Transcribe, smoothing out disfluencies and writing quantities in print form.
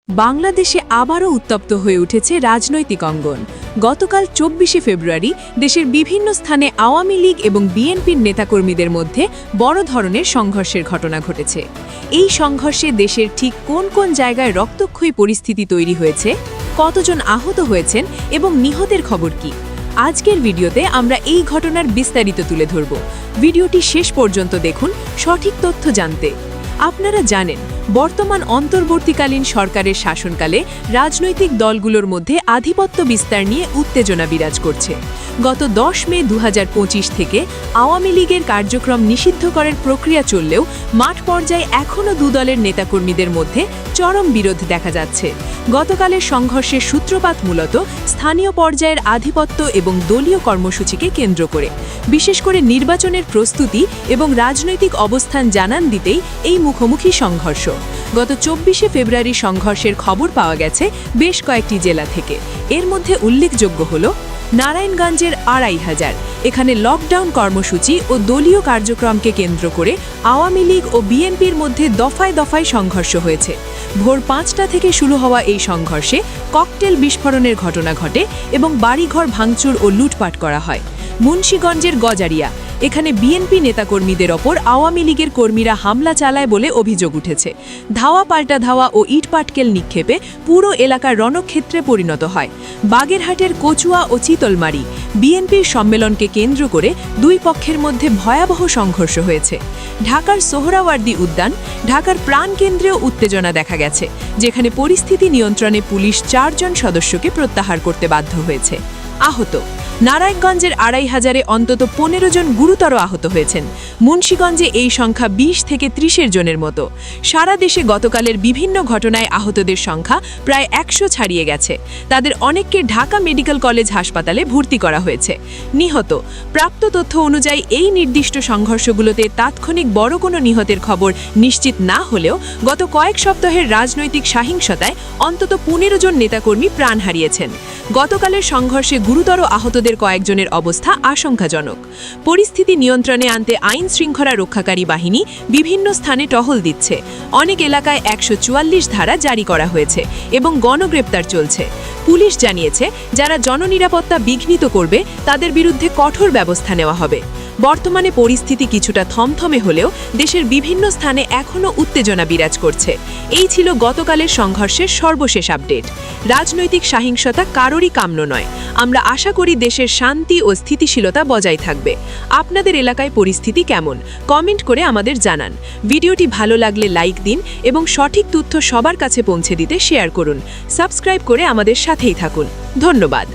বাংলাদেশে আবারও উত্তপ্ত হয়ে উঠেছে রাজনৈতিক অঙ্গন। গতকাল ২৪শে ফেব্রুয়ারি দেশের বিভিন্ন স্থানে আওয়ামী লীগ এবং বিএনপির নেতাকর্মীদের মধ্যে বড় ধরনের সংঘর্ষের ঘটনা ঘটেছে। এই সংঘর্ষে দেশের ঠিক কোন কোন জায়গায় রক্তক্ষয়ী পরিস্থিতি তৈরি হয়েছে, কতজন আহত হয়েছেন এবং নিহতের খবর কি, আজকের ভিডিওতে আমরা এই ঘটনার বিস্তারিত তুলে ধরব। ভিডিওটি শেষ পর্যন্ত দেখুন সঠিক তথ্য জানতে। আপনারা জানেন, বর্তমান অন্তর্বর্তীকালীন সরকারের শাসনকালে রাজনৈতিক দলগুলোর মধ্যে আধিপত্য বিস্তার নিয়ে উত্তেজনা বিরাজ করছে। গত ১০ মে ২০২৫ থেকে আওয়ামী লীগের কার্যক্রম নিষিদ্ধ করার প্রক্রিয়া চললেও মাঠ পর্যায়ে এখনও দুদলের নেতাকর্মীদের মধ্যে চরম বিরোধ দেখা যাচ্ছে। গতকালের সংঘর্ষের সূত্রপাত মূলত স্থানীয় পর্যায়ের আধিপত্য এবং দলীয় কর্মসূচিকে কেন্দ্র করে, বিশেষ করে নির্বাচনের প্রস্তুতি এবং রাজনৈতিক অবস্থান জানান দিতেই এই মুখোমুখি সংঘর্ষ। গত ২৪শে ফেব্রুয়ারি সংঘর্ষের খবর পাওয়া গেছে বেশ কয়েকটি জেলা থেকে। এর মধ্যে উল্লেখযোগ্য হল নারায়ণগঞ্জের ২৫০০। এখানে লকডাউন কর্মসূচি ও দলীয় কার্যক্রমকে কেন্দ্র করে আওয়ামী লীগ ও বিএনপির মধ্যে দফায় দফায় সংঘর্ষ হয়েছে। ভোর ৫টা থেকে শুরু হওয়া এই সংঘর্ষে ককটেল বিস্ফোরণের ঘটনা ঘটে এবং বাড়িঘর ভাঙচুর ও লুটপাট করা হয়। মুন্সিগঞ্জের গজারিয়া, এখানে বিএনপি নেতাকর্মীদের ওপর আওয়ামী লীগের কর্মীরা হামলা চালায় বলে অভিযোগ উঠেছে। ধাওয়া পাল্টা ধাওয়া ও ইটপাটকেল নিক্ষেপে পুরো এলাকা রণক্ষেত্রে পরিণত হয়। বাগেরহাটের কচুয়া ও চিতলমারি, বিএনপির সম্মেলনকে কেন্দ্র করে দুই পক্ষের মধ্যে ভয়াবহ সংঘর্ষ হয়েছে। ঢাকার সোহরাওয়ার্দী উদ্যান, ঢাকার প্রাণকেন্দ্রেও উত্তেজনা দেখা গেছে, যেখানে পরিস্থিতি নিয়ন্ত্রণে পুলিশ ৪ জন সদস্যকে প্রত্যাহার করতে বাধ্য হয়েছে। আহত, নারায়ণগঞ্জের ২৫০০-এ অন্তত ১৫ জন গুরুতর আহত হয়েছেন। মুন্সিগঞ্জে এই সংখ্যা ২০ থেকে ৩০ জনের মতো। সারা দেশে গতকালের বিভিন্ন ঘটনায় আহতদের সংখ্যা প্রায় ১০০ ছাড়িয়ে গেছে। তাদের অনেককে ঢাকা মেডিকেল কলেজ হাসপাতালে ভর্তি করা হয়েছে। নিহত, প্রাপ্ত তথ্য অনুযায়ী এই নির্দিষ্ট সংঘর্ষগুলোতে তাৎক্ষণিক বড় কোনো নিহতের খবর নিশ্চিত না হলেও গত কয়েক সপ্তাহের রাজনৈতিক সহিংসতায় অন্তত ১৫ জন নেতাকর্মী প্রাণ হারিয়েছেন। গতকালের সংঘর্ষে গুরুতর আহতদের কয়েকজনের অবস্থা আশঙ্কাজনক। পরিস্থিতি নিয়ন্ত্রণে আনতে আইন শৃঙ্খলা রক্ষাকারী বাহিনী বিভিন্ন স্থানে টহল দিচ্ছে। অনেক এলাকায় ১৪৪ ধারা জারি করা হয়েছে এবং গণগ্রেপ্তার চলছে। পুলিশ জানিয়েছে, যারা জননিরাপত্তা বিঘ্নিত করবে তাদের বিরুদ্ধে কঠোর ব্যবস্থা নেওয়া হবে। বর্তমানে পরিস্থিতি কিছুটা থমথমে হলেও দেশের বিভিন্ন স্থানে এখনও উত্তেজনা বিরাজ করছে। এই ছিল গতকালের সংঘর্ষের সর্বশেষ আপডেট। রাজনৈতিক সহিংসতা কারোরই কাম্য নয়। আমরা আশা করি দেশের শান্তি ও স্থিতিশীলতা বজায় থাকবে। আপনাদের এলাকায় পরিস্থিতি কেমন, কমেন্ট করে আমাদের জানান। ভিডিওটি ভালো লাগলে লাইক দিন এবং সঠিক তথ্য সবার কাছে পৌঁছে দিতে শেয়ার করুন। সাবস্ক্রাইব করে আমাদের সাথেই থাকুন। ধন্যবাদ।